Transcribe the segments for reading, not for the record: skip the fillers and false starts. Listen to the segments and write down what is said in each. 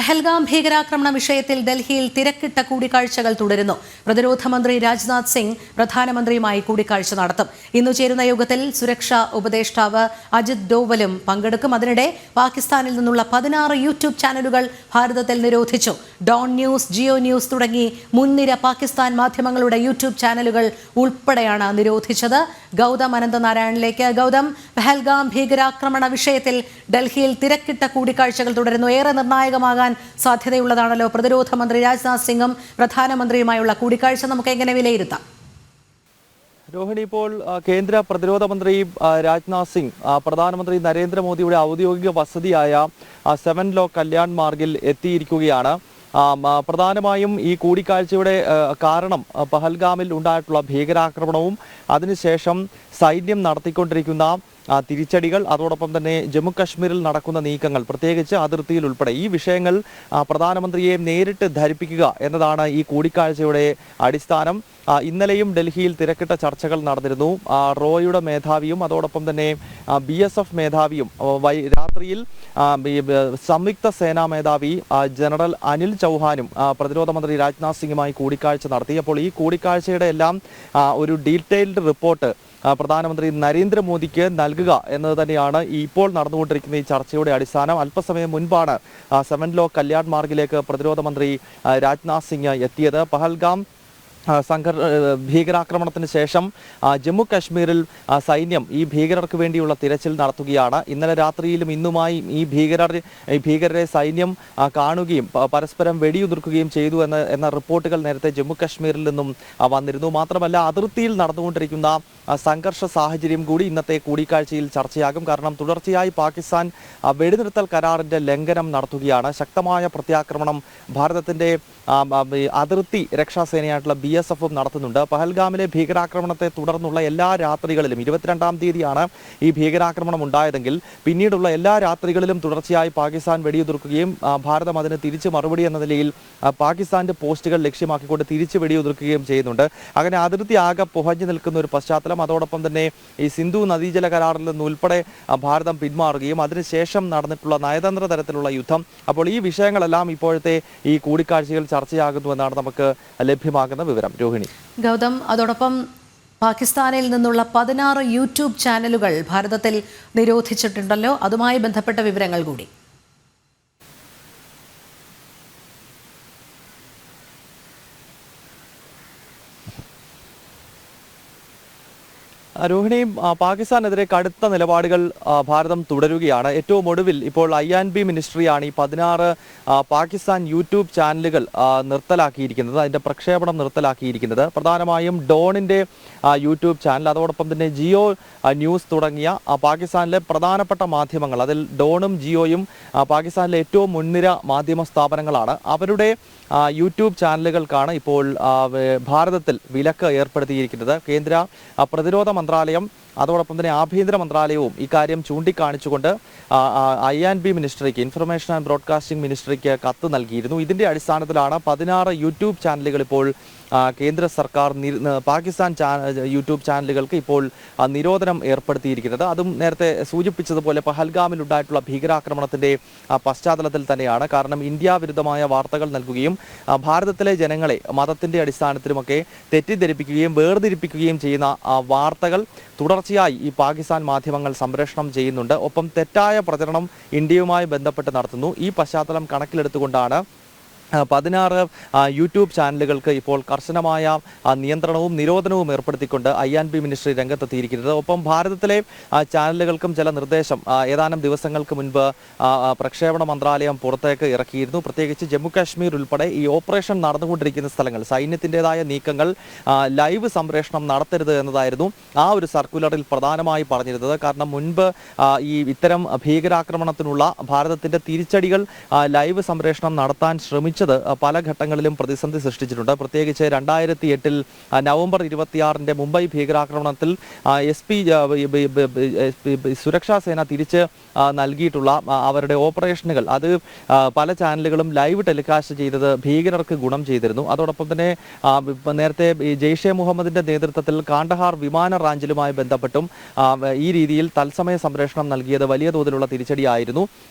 പഹൽഗാം ഭീകരാക്രമണ വിഷയത്തിൽ ഡൽഹിയിൽ തിരക്കിട്ട കൂടിക്കാഴ്ചകൾ തുടരുന്നു. പ്രതിരോധ മന്ത്രി രാജ്നാഥ് സിംഗ് പ്രധാനമന്ത്രിയുമായി കൂടിക്കാഴ്ച നടത്തും. ഇന്നു ചേരുന്ന യോഗത്തിൽ സുരക്ഷാ ഉപദേഷ്ടാവ് അജിത് ഡോവലും പങ്കെടുക്കും. അതിനിടെ പാകിസ്ഥാനിൽ നിന്നുള്ള 16 യൂട്യൂബ് ചാനലുകൾ ഭാരതത്തിൽ നിരോധിച്ചു. ഡോൺ ന്യൂസ്, ജിയോ ന്യൂസ് തുടങ്ങി മുൻനിര പാകിസ്ഥാൻ മാധ്യമങ്ങളുടെ യൂട്യൂബ് ചാനലുകൾ ഉൾപ്പെടെയാണ് നിരോധിച്ചത്. ഗൗതം അനന്തനാരായണിലേക്ക്. ഗൗതം, പഹൽഗാം ഭീകരാക്രമണ വിഷയത്തിൽ ഡൽഹിയിൽ തിരക്കിട്ട കൂടിക്കാഴ്ചകൾ തുടരുന്നു. ഏറെ നിർണായകമാകാൻ സാധ്യതയുള്ളതാണല്ലോ പ്രതിരോധ മന്ത്രി രാജ്നാഥ് സിംഗും പ്രധാനമന്ത്രിയുമായുള്ള കൂടിക്കാഴ്ച. നമുക്ക് എങ്ങനെ വിലയിരുത്താം? രോഹിണി, ഇപ്പോൾ കേന്ദ്ര പ്രതിരോധ മന്ത്രി രാജ്നാഥ് സിംഗ് പ്രധാനമന്ത്രി നരേന്ദ്രമോദിയുടെ ഔദ്യോഗിക വസതിയായ 7 ലോക്ക് കല്യാൺ മാർഗിൽ എത്തിയിരിക്കുകയാണ്. പ്രധാനമായും ഈ കൂടിക്കാഴ്ചയുടെ കാരണം പഹൽഗാമിൽ ഉണ്ടായിട്ടുള്ള ഭീകരാക്രമണവും അതിനുശേഷം സൈന്യം നടത്തിക്കൊണ്ടിരിക്കുന്ന തിരിച്ചടികൾ, അതോടൊപ്പം തന്നെ ജമ്മു കശ്മീരിൽ നടക്കുന്ന നീക്കങ്ങൾ, പ്രത്യേകിച്ച് അതിർത്തിയിൽ ഉൾപ്പെടെ ഈ വിഷയങ്ങൾ പ്രധാനമന്ത്രിയെ നേരിട്ട് ധരിപ്പിക്കുക എന്നതാണ് ഈ കൂടിക്കാഴ്ചയുടെ അടിസ്ഥാനം. ഇന്നലെയും ഡൽഹിയിൽ തിരക്കിട്ട ചർച്ചകൾ നടന്നിരുന്നു. റോയുടെ മേധാവിയും അതോടൊപ്പം തന്നെ BSF മേധാവിയും രാത്രിയിൽ സംയുക്ത സേനാ മേധാവി ജനറൽ അനിൽ ചൗഹാനും പ്രതിരോധ മന്ത്രി രാജ്നാഥ് സിംഗുമായി കൂടിക്കാഴ്ച നടത്തി. അപ്പോൾ ഈ കൂടിക്കാഴ്ചയുടെ എല്ലാം ഒരു ഡീറ്റെയിൽഡ് റിപ്പോർട്ട് പ്രധാനമന്ത്രി നരേന്ദ്രമോദിക്ക് നൽകുക എന്നത് തന്നെയാണ് ഇപ്പോൾ നടന്നുകൊണ്ടിരിക്കുന്ന ഈ ചർച്ചയുടെ അടിസ്ഥാനം. അല്പസമയം മുൻപാണ് 7 ലോക്ക് കല്യാൺ മാർഗിലേക്ക് പ്രതിരോധ മന്ത്രി രാജ്നാഥ് സിംഗ് എത്തിയത്. പഹൽഗാം ഭീകരാക്രമണത്തിന് ശേഷം ജമ്മു കാശ്മീരിൽ സൈന്യം ഈ ഭീകരർക്ക് വേണ്ടിയുള്ള തിരച്ചിൽ നടത്തുകയാണ്. ഇന്നലെ രാത്രിയിലും ഇന്നുമായി ഈ ഭീകരരെ സൈന്യം കാണുകയും പരസ്പരം വെടിയുതിർക്കുകയും ചെയ്തു എന്ന റിപ്പോർട്ടുകൾ നേരത്തെ ജമ്മു കാശ്മീരിൽ നിന്നും വന്നിരുന്നു. മാത്രമല്ല, അതിർത്തിയിൽ നടന്നുകൊണ്ടിരിക്കുന്ന സംഘർഷ സാഹചര്യം കൂടി ഇന്നത്തെ കൂടിക്കാഴ്ചയിൽ ചർച്ചയാകും. കാരണം തുടർച്ചയായി പാകിസ്ഥാൻ വെടിനിർത്തൽ കരാറിന്റെ ലംഘനം നടത്തുകയാണ്. ശക്തമായ പ്രത്യാക്രമണം ഭാരതത്തിന്റെ അതിർത്തി രക്ഷാസേനയായിട്ടുള്ള BSFും നടത്തുന്നുണ്ട്. പഹൽഗാമിലെ ഭീകരാക്രമണത്തെ തുടർന്നുള്ള എല്ലാ രാത്രികളിലും 22-ാം തീയതിയാണ് ഈ ഭീകരാക്രമണം ഉണ്ടായതെങ്കിൽ പിന്നീടുള്ള എല്ലാ രാത്രികളിലും തുടർച്ചയായി പാകിസ്ഥാൻ വെടിയുതിർക്കുകയും ഭാരതം അതിന് തിരിച്ച് മറുപടി എന്ന നിലയിൽ പാകിസ്ഥാന്റെ പോസ്റ്റുകൾ ലക്ഷ്യമാക്കിക്കൊണ്ട് തിരിച്ച് വെടിയുതിർക്കുകയും ചെയ്യുന്നുണ്ട്. അങ്ങനെ അതിർത്തി ആകെ പുകഞ്ഞു നിൽക്കുന്ന ഒരു പശ്ചാത്തലം. അതോടൊപ്പം തന്നെ ഈ സിന്ധു നദീജല കരാറിൽ നിന്നുൾപ്പെടെ ഭാരതം പിന്മാറുകയും അതിനുശേഷം നടന്നിട്ടുള്ള നയതന്ത്ര തരത്തിലുള്ള യുദ്ധം. അപ്പോൾ ഈ വിഷയങ്ങളെല്ലാം ഇപ്പോഴത്തെ ഈ കൂടിക്കാഴ്ചയിൽ ചർച്ചയാകുന്നുവെന്നാണ് നമുക്ക് ലഭ്യമാകുന്ന വിവരം. രോഹിണി. ഗൗതം, അതോടൊപ്പം പാകിസ്ഥാനിൽ നിന്നുള്ള 16 യൂട്യൂബ് ചാനലുകൾ ഭാരതത്തിൽ നിരോധിച്ചിട്ടുണ്ടല്ലോ, അതുമായി ബന്ധപ്പെട്ട വിവരങ്ങൾ കൂടി. രോഹിണി, പാകിസ്ഥാനെതിരെ കടുത്ത നിലപാടുകൾ ഭാരതം തുടരുകയാണ്. ഏറ്റവും ഒടുവിൽ ഇപ്പോൾ IB മിനിസ്ട്രിയാണ് ഈ 16 പാകിസ്ഥാൻ യൂട്യൂബ് ചാനലുകൾ നിർത്തലാക്കിയിരിക്കുന്നത്, അതിൻ്റെ പ്രക്ഷേപണം നിർത്തലാക്കിയിരിക്കുന്നത്. പ്രധാനമായും ഡോണിൻ്റെ യൂട്യൂബ് ചാനൽ, അതോടൊപ്പം തന്നെ ജിയോ ന്യൂസ് തുടങ്ങിയ പാകിസ്ഥാനിലെ പ്രധാനപ്പെട്ട മാധ്യമങ്ങൾ, അതിൽ ഡോണും ജിയോയും പാകിസ്ഥാനിലെ ഏറ്റവും മുൻനിര മാധ്യമ സ്ഥാപനങ്ങളാണ്. അവരുടെ യൂട്യൂബ് ചാനലുകൾക്കാണ് ഇപ്പോൾ ഭാരതത്തിൽ വിലക്ക് ഏർപ്പെടുത്തിയിരിക്കുന്നത്. കേന്ദ്ര പ്രതിരോധ മന്ത്രാലയം അതോടൊപ്പം തന്നെ ആഭ്യന്തര മന്ത്രാലയവും ഇക്കാര്യം ചൂണ്ടിക്കാണിച്ചുകൊണ്ട് IB മിനിസ്ട്രിക്ക്, ഇൻഫർമേഷൻ ആൻഡ് ബ്രോഡ്കാസ്റ്റിംഗ് മിനിസ്ട്രിക്ക് കത്ത് നൽകിയിരുന്നു. ഇതിൻ്റെ അടിസ്ഥാനത്തിലാണ് 16 യൂട്യൂബ് ചാനലുകൾ ഇപ്പോൾ കേന്ദ്ര സർക്കാർ പാകിസ്ഥാൻ യൂട്യൂബ് ചാനലുകൾക്ക് ഇപ്പോൾ നിരോധനം ഏർപ്പെടുത്തിയിരിക്കുന്നത്. അതും നേരത്തെ സൂചിപ്പിച്ചതുപോലെ പഹൽഗാമിലുണ്ടായിട്ടുള്ള ഭീകരാക്രമണത്തിൻ്റെ പശ്ചാത്തലത്തിൽ തന്നെയാണ്. കാരണം ഇന്ത്യ വിരുദ്ധമായ വാർത്തകൾ നൽകുകയും ഭാരതത്തിലെ ജനങ്ങളെ മതത്തിൻ്റെ അടിസ്ഥാനത്തിലുമൊക്കെ തെറ്റിദ്ധരിപ്പിക്കുകയും വേർതിരിപ്പിക്കുകയും ചെയ്യുന്ന വാർത്തകൾ തുടർച്ചയായി ഈ പാകിസ്ഥാൻ മാധ്യമങ്ങൾ സംപ്രേഷണം ചെയ്യുന്നുണ്ട്. ഒപ്പം തെറ്റായ പ്രചരണം ഇന്ത്യയുമായി ബന്ധപ്പെട്ട് നടത്തുന്നു. ഈ പശ്ചാത്തലം കണക്കിലെടുത്തുകൊണ്ടാണ് 16 യൂട്യൂബ് ചാനലുകൾക്ക് ഇപ്പോൾ കർശനമായ നിയന്ത്രണവും നിരോധനവും ഏർപ്പെടുത്തിക്കൊണ്ട് IB മിനിസ്ട്രി രംഗത്തെത്തിയിരിക്കുന്നത്. ഒപ്പം ഭാരതത്തിലെ ചാനലുകൾക്കും ചില നിർദ്ദേശം ഏതാനും ദിവസങ്ങൾക്ക് മുൻപ് പ്രക്ഷേപണ മന്ത്രാലയം പുറത്തേക്ക് ഇറക്കിയിരുന്നു. പ്രത്യേകിച്ച് ജമ്മു കാശ്മീർ ഉൾപ്പെടെ ഈ ഓപ്പറേഷൻ നടന്നുകൊണ്ടിരിക്കുന്ന സ്ഥലങ്ങൾ, സൈന്യത്തിൻ്റെതായ നീക്കങ്ങൾ ലൈവ് സംപ്രേഷണം നടത്തരുത് എന്നതായിരുന്നു ആ ഒരു സർക്കുലറിൽ പ്രധാനമായി പറഞ്ഞിരുന്നത്. കാരണം മുൻപ് ഇത്തരം ഭീകരാക്രമണത്തിനുള്ള ഭാരതത്തിൻ്റെ തിരിച്ചടികൾ ലൈവ് സംപ്രേഷണം നടത്താൻ ശ്രമിച്ചു ശ്രമിച്ചത് പല ഘട്ടങ്ങളിലും പ്രതിസന്ധി സൃഷ്ടിച്ചിട്ടുണ്ട്. പ്രത്യേകിച്ച് 2008 നവംബർ 26 മുംബൈ ഭീകരാക്രമണത്തിൽ SP സുരക്ഷാ സേന തിരിച്ച് നൽകിയിട്ടുള്ള അവരുടെ ഓപ്പറേഷനുകൾ അത് പല ചാനലുകളും ലൈവ് ടെലികാസ്റ്റ് ചെയ്തത് ഭീകരർക്ക് ഗുണം ചെയ്തിരുന്നു. അതോടൊപ്പം തന്നെ നേരത്തെ ജെയ്ഷെ മുഹമ്മദിന്റെ നേതൃത്വത്തിൽ കാണ്ഡഹാർ വിമാന റാഞ്ചലുമായി ബന്ധപ്പെട്ടും ഈ രീതിയിൽ തത്സമയ സംരക്ഷണം നൽകിയത് വലിയ തോതിലുള്ള തിരിച്ചടിയായിരുന്നു.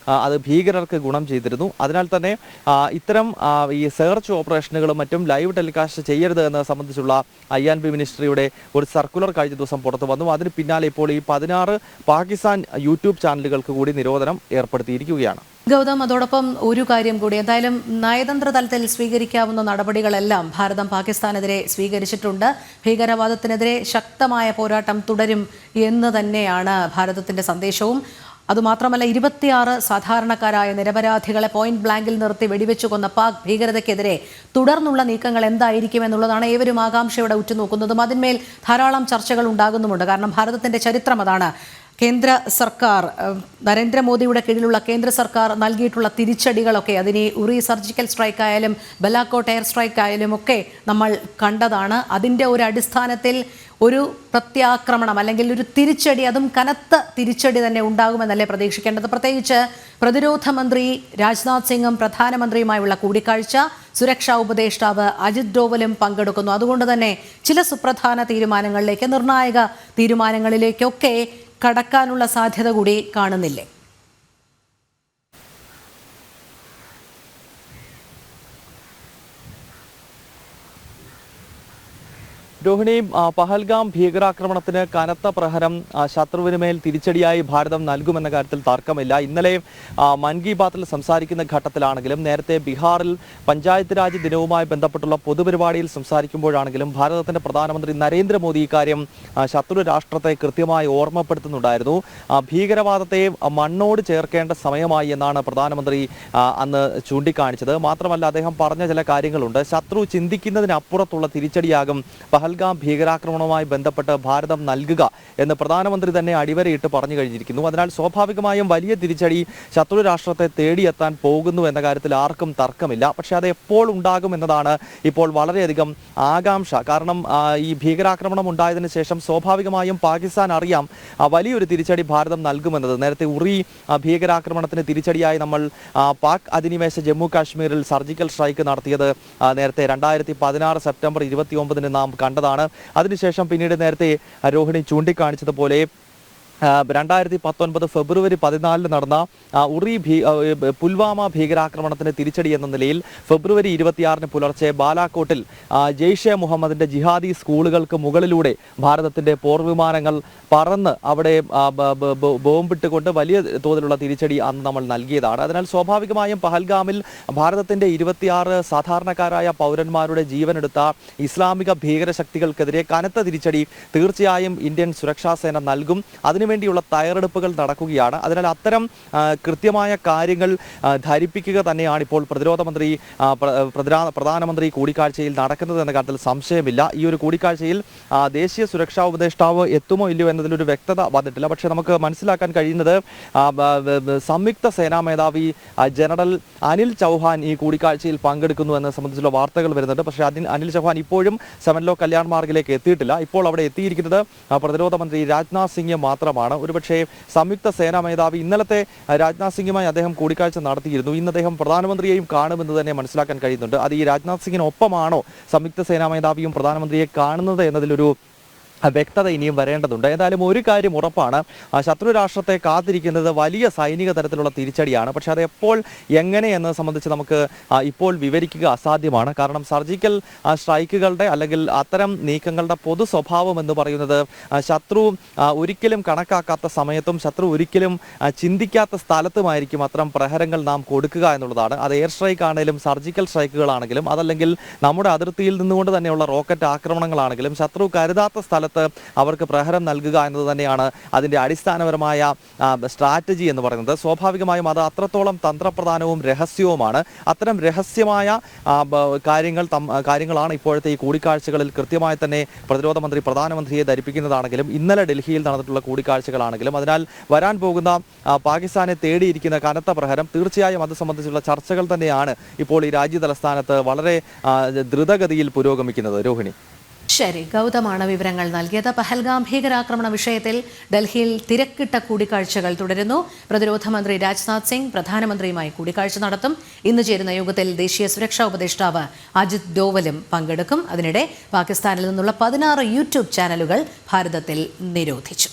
അത് ഭീകരർക്ക് ഗുണം ചെയ്തിരുന്നു. അതിനാൽ തന്നെ ഇത്തരം ഈ സെർച്ച് ഓപ്പറേഷനുകളും മറ്റും ലൈവ് ടെലികാസ്റ്റ് ചെയ്യരുത് എന്നത് സംബന്ധിച്ചുള്ള INB മിനിസ്ട്രിയുടെ ഒരു സർക്കുലർ കഴിഞ്ഞ ദിവസം പുറത്തു വന്നു. അതിന് പിന്നാലെ ഇപ്പോൾ ഈ 16 പാകിസ്ഥാൻ യൂട്യൂബ് ചാനലുകൾക്ക് കൂടി നിരോധനം ഏർപ്പെടുത്തിയിരിക്കുകയാണ്. ഗൗതം, അതോടൊപ്പം ഒരു കാര്യം കൂടി, എന്തായാലും നയതന്ത്ര തലത്തിൽ സ്വീകരിക്കാവുന്ന നടപടികളെല്ലാം ഭാരതം പാകിസ്ഥാനെതിരെ സ്വീകരിച്ചിട്ടുണ്ട്. ഭീകരവാദത്തിനെതിരെ ശക്തമായ പോരാട്ടം തുടരും എന്ന് തന്നെയാണ് ഭാരതത്തിന്റെ സന്ദേശവും. അതുമാത്രമല്ല, 26 സാധാരണക്കാരായ നിരപരാധികളെ പോയിന്റ് ബ്ലാങ്കിൽ നിർത്തി വെടിവെച്ചു കൊന്ന പാക് ഭീകരതയ്ക്കെതിരെ തുടർന്നുള്ള നീക്കങ്ങൾ എന്തായിരിക്കും എന്നുള്ളതാണ് ഏവരും ആകാംക്ഷയോടെ ഉറ്റുനോക്കുന്നതും. അതിന്മേൽ ധാരാളം ചർച്ചകൾ ഉണ്ടാകുന്നുമുണ്ട്. കാരണം ഭാരതത്തിന്റെ ചരിത്രം അതാണ്. കേന്ദ്ര സർക്കാർ, നരേന്ദ്രമോദിയുടെ കീഴിലുള്ള കേന്ദ്ര സർക്കാർ നൽകിയിട്ടുള്ള തിരിച്ചടികളൊക്കെ, അതിന് ഉറി സർജിക്കൽ സ്ട്രൈക്ക് ആയാലും ബലാക്കോട്ട് എയർ സ്ട്രൈക്ക് ആയാലും ഒക്കെ നമ്മൾ കണ്ടതാണ്. അതിൻ്റെ ഒരു അടിസ്ഥാനത്തിൽ ഒരു പ്രത്യാക്രമണം അല്ലെങ്കിൽ ഒരു തിരിച്ചടി, അതും കനത്ത തിരിച്ചടി തന്നെ ഉണ്ടാകുമെന്നല്ലേ പ്രതീക്ഷിക്കേണ്ടത്? പ്രത്യേകിച്ച് പ്രതിരോധ മന്ത്രി രാജ്നാഥ് സിംഗും പ്രധാനമന്ത്രിയുമായുള്ള കൂടിക്കാഴ്ച, സുരക്ഷാ ഉപദേഷ്ടാവ് അജിത് ഡോവലും പങ്കെടുക്കുന്നു. അതുകൊണ്ട് തന്നെ ചില സുപ്രധാന തീരുമാനങ്ങളിലേക്ക്, നിർണായക തീരുമാനങ്ങളിലേക്കൊക്കെ കടക്കാനുള്ള സാധ്യത കൂടി കാണുന്നില്ലേ? രോഹിണി, പഹൽഗാം ഭീകരാക്രമണത്തിന് കനത്ത പ്രഹരം ശത്രുവിന് മേൽ തിരിച്ചടിയായി ഭാരതം നൽകുമെന്ന കാര്യത്തിൽ തർക്കമില്ല. ഇന്നലെ മൻ കി ബാത്തിൽ സംസാരിക്കുന്ന ഘട്ടത്തിലാണെങ്കിലും നേരത്തെ ബീഹാറിൽ പഞ്ചായത്ത് രാജ് ദിനവുമായി ബന്ധപ്പെട്ടുള്ള പൊതുപരിപാടിയിൽ സംസാരിക്കുമ്പോഴാണെങ്കിലും ഭാരതത്തിന്റെ പ്രധാനമന്ത്രി നരേന്ദ്രമോദി ഇക്കാര്യം ശത്രു രാഷ്ട്രത്തെ കൃത്യമായി ഓർമ്മപ്പെടുത്തുന്നുണ്ടായിരുന്നു. ഭീകരവാദത്തെ മണ്ണോട് ചേർക്കേണ്ട സമയമായി എന്നാണ് പ്രധാനമന്ത്രി അന്ന് ചൂണ്ടിക്കാണിച്ചത്. മാത്രമല്ല, അദ്ദേഹം പറഞ്ഞ ചില കാര്യങ്ങളുണ്ട്. ശത്രു ചിന്തിക്കുന്നതിനപ്പുറത്തുള്ള തിരിച്ചടിയാകും പഹൽഗാം ഭീകരാക്രമണവുമായി ബന്ധപ്പെട്ട് ഭാരതം നൽകുക എന്ന് പ്രധാനമന്ത്രി തന്നെ അടിവരയിട്ട് പറഞ്ഞു കഴിഞ്ഞിരിക്കുന്നു. അതിനാൽ സ്വാഭാവികമായും വലിയ തിരിച്ചടി ശത്രു രാഷ്ട്രത്തെ തേടിയെത്താൻ പോകുന്നു എന്ന കാര്യത്തിൽ ആർക്കും തർക്കമില്ല. പക്ഷെ അത് എപ്പോൾ ഉണ്ടാകും എന്നതാണ് ഇപ്പോൾ വളരെയധികം ആകാംക്ഷ. കാരണം ഈ ഭീകരാക്രമണം ഉണ്ടായതിനു ശേഷം സ്വാഭാവികമായും പാകിസ്ഥാൻ അറിയാം വലിയൊരു തിരിച്ചടി ഭാരതം നൽകുമെന്നത്. നേരത്തെ ഉറി ഭീകരാക്രമണത്തിന് തിരിച്ചടിയായി നമ്മൾ പാക് അധിനിവേശ ജമ്മു കാശ്മീരിൽ സർജിക്കൽ സ്ട്രൈക്ക് നടത്തിയത് നേരത്തെ 2016 സെപ്റ്റംബർ 29 നാം കണ്ടതാണ്. അതിനുശേഷം പിന്നീട് നേരത്തെ രോഹിണി ചൂണ്ടിക്കാണിച്ചതുപോലെ 2019 ഫെബ്രുവരി 14 നടന്ന പുൽവാമ ഭീകരാക്രമണത്തിന് തിരിച്ചടി എന്ന നിലയിൽ ഫെബ്രുവരി 26 പുലർച്ചെ ബാലാക്കോട്ടിൽ ജെയ്ഷെ മുഹമ്മദിന്റെ ജിഹാദി സ്കൂളുകൾക്ക് മുകളിലൂടെ ഭാരതത്തിന്റെ പോർവിമാനങ്ങൾ പറന്ന് അവിടെ ബോംബിട്ടുകൊണ്ട് വലിയ തോതിലുള്ള തിരിച്ചടി അന്ന് നമ്മൾ നൽകിയതാണ്. അതിനാൽ സ്വാഭാവികമായും പഹൽഗാമിൽ ഭാരതത്തിന്റെ 26 സാധാരണക്കാരായ പൗരന്മാരുടെ ജീവനെടുത്ത ഇസ്ലാമിക ഭീകരശക്തികൾക്കെതിരെ കനത്ത തിരിച്ചടി തീർച്ചയായും ഇന്ത്യൻ സുരക്ഷാ സേന നൽകും. അതിനുവേണ്ടിയുള്ള തയ്യാറെടുപ്പുകൾ നടക്കുകയാണ്. അതിനാൽ അത്തരം കൃത്യമായ കാര്യങ്ങൾ ധരിപ്പിക്കുക തന്നെയാണ് ഇപ്പോൾ പ്രധാനമന്ത്രി കൂടിക്കാഴ്ചയിൽ നടക്കുന്നത് എന്ന കാര്യത്തിൽ സംശയമില്ല. ഈ ഒരു കൂടിക്കാഴ്ചയിൽ ദേശീയ സുരക്ഷാ ഉപദേഷ്ടാവ് എത്തുമോ ഇല്ലയോ എന്നതിലൊരു വ്യക്തത വന്നിട്ടില്ല. പക്ഷേ നമുക്ക് മനസ്സിലാക്കാൻ കഴിയുന്നത് സംയുക്ത സേനാ മേധാവി ജനറൽ അനിൽ ചൗഹാൻ ഈ കൂടിക്കാഴ്ചയിൽ പങ്കെടുക്കുന്നു എന്നത് സംബന്ധിച്ചുള്ള വാർത്തകൾ വരുന്നുണ്ട്. പക്ഷേ അനിൽ ചൗഹാൻ ഇപ്പോഴും സെവൻലോ കല്യാൺ മാർഗിലേക്ക് എത്തിയിട്ടില്ല. ഇപ്പോൾ അവിടെ എത്തിയിരിക്കുന്നത് പ്രതിരോധ മന്ത്രി രാജ്നാഥ് സിംഗ് മാത്രമാണ്. ഒരുപക്ഷെ സംയുക്ത സേനാ മേധാവി ഇന്നലത്തെ രാജ്നാഥ് സിംഗുമായി അദ്ദേഹം കൂടിക്കാഴ്ച നടത്തിയിരുന്നു. ഇന്ന് അദ്ദേഹം പ്രധാനമന്ത്രിയെയും കാണുമെന്ന് തന്നെ മനസ്സിലാക്കാൻ കഴിയുന്നുണ്ട്. അത് ഈ രാജ്നാഥ് സിംഗിനൊപ്പമാണോ സംയുക്ത സേനാ മേധാവിയും പ്രധാനമന്ത്രിയെ കാണുന്നത് എന്നതിലൊരു വ്യക്തത ഇനിയും വരേണ്ടതുണ്ട്. ഏതായാലും ഒരു കാര്യം ഉറപ്പാണ്, ശത്രു രാഷ്ട്രത്തെ കാത്തിരിക്കുന്നത് വലിയ സൈനിക തരത്തിലുള്ള തിരിച്ചടിയാണ്. പക്ഷെ അത് എപ്പോൾ എങ്ങനെ എന്നത് സംബന്ധിച്ച് നമുക്ക് ഇപ്പോൾ വിവരിക്കുക അസാധ്യമാണ്. കാരണം സർജിക്കൽ സ്ട്രൈക്കുകളുടെ അല്ലെങ്കിൽ അത്തരം നീക്കങ്ങളുടെ പൊതു സ്വഭാവം എന്ന് പറയുന്നത് ശത്രു ഒരിക്കലും കണക്കാക്കാത്ത സമയത്തും ശത്രു ഒരിക്കലും ചിന്തിക്കാത്ത സ്ഥലത്തുമായിരിക്കും അത്തരം പ്രഹരങ്ങൾ നാം കൊടുക്കുക എന്നുള്ളതാണ്. അത് എയർ സ്ട്രൈക്ക് ആണെങ്കിലും സർജിക്കൽ സ്ട്രൈക്കുകളാണെങ്കിലും അതല്ലെങ്കിൽ നമ്മുടെ അതിർത്തിയിൽ നിന്നുകൊണ്ട് തന്നെയുള്ള റോക്കറ്റ് ആക്രമണങ്ങളാണെങ്കിലും ശത്രു കരുതാത്ത സ്ഥലത്ത് സ്ഥലത്ത് അവർക്ക് പ്രഹരം നൽകുക എന്നത് തന്നെയാണ് അതിൻ്റെ അടിസ്ഥാനപരമായ സ്ട്രാറ്റജി എന്ന് പറയുന്നത്. സ്വാഭാവികമായും അത് അത്രത്തോളം തന്ത്രപ്രധാനവും രഹസ്യവുമാണ്. അത്തരം രഹസ്യമായ കാര്യങ്ങളാണ് ഇപ്പോഴത്തെ ഈ കൂടിക്കാഴ്ചകളിൽ കൃത്യമായി തന്നെ പ്രതിരോധ മന്ത്രി പ്രധാനമന്ത്രിയെ ധരിപ്പിക്കുന്നതാണെങ്കിലും ഇന്നലെ ഡൽഹിയിൽ നടന്നിട്ടുള്ള കൂടിക്കാഴ്ചകളാണെങ്കിലും അതിനാൽ വരാൻ പോകുന്ന പാകിസ്ഥാനെ തേടിയിരിക്കുന്ന കനത്ത പ്രഹരം തീർച്ചയായും അത് സംബന്ധിച്ചുള്ള ചർച്ചകൾ തന്നെയാണ് ഇപ്പോൾ ഈ രാജ്യ തലസ്ഥാനത്ത് വളരെ ദ്രുതഗതിയിൽ പുരോഗമിക്കുന്നത്. രോഹിണി. ശരി, ഗൗതമാണ് വിവരങ്ങൾ നൽകിയത്. പഹൽഗാം ഭീകരാക്രമണ വിഷയത്തിൽ ഡൽഹിയിൽ തിരക്കിട്ട കൂടിക്കാഴ്ചകൾ തുടരുന്നു. പ്രതിരോധ മന്ത്രി രാജ്നാഥ് സിംഗ് പ്രധാനമന്ത്രിയുമായി കൂടിക്കാഴ്ച നടത്തും. ഇന്ന് ചേരുന്ന യോഗത്തിൽ ദേശീയ സുരക്ഷാ ഉപദേഷ്ടാവ് അജിത് ഡോവലും പങ്കെടുക്കും. അതിനിടെ പാകിസ്ഥാനിൽ നിന്നുള്ള 16 യൂട്യൂബ് ചാനലുകൾ ഭാരതത്തിൽ നിരോധിച്ചു.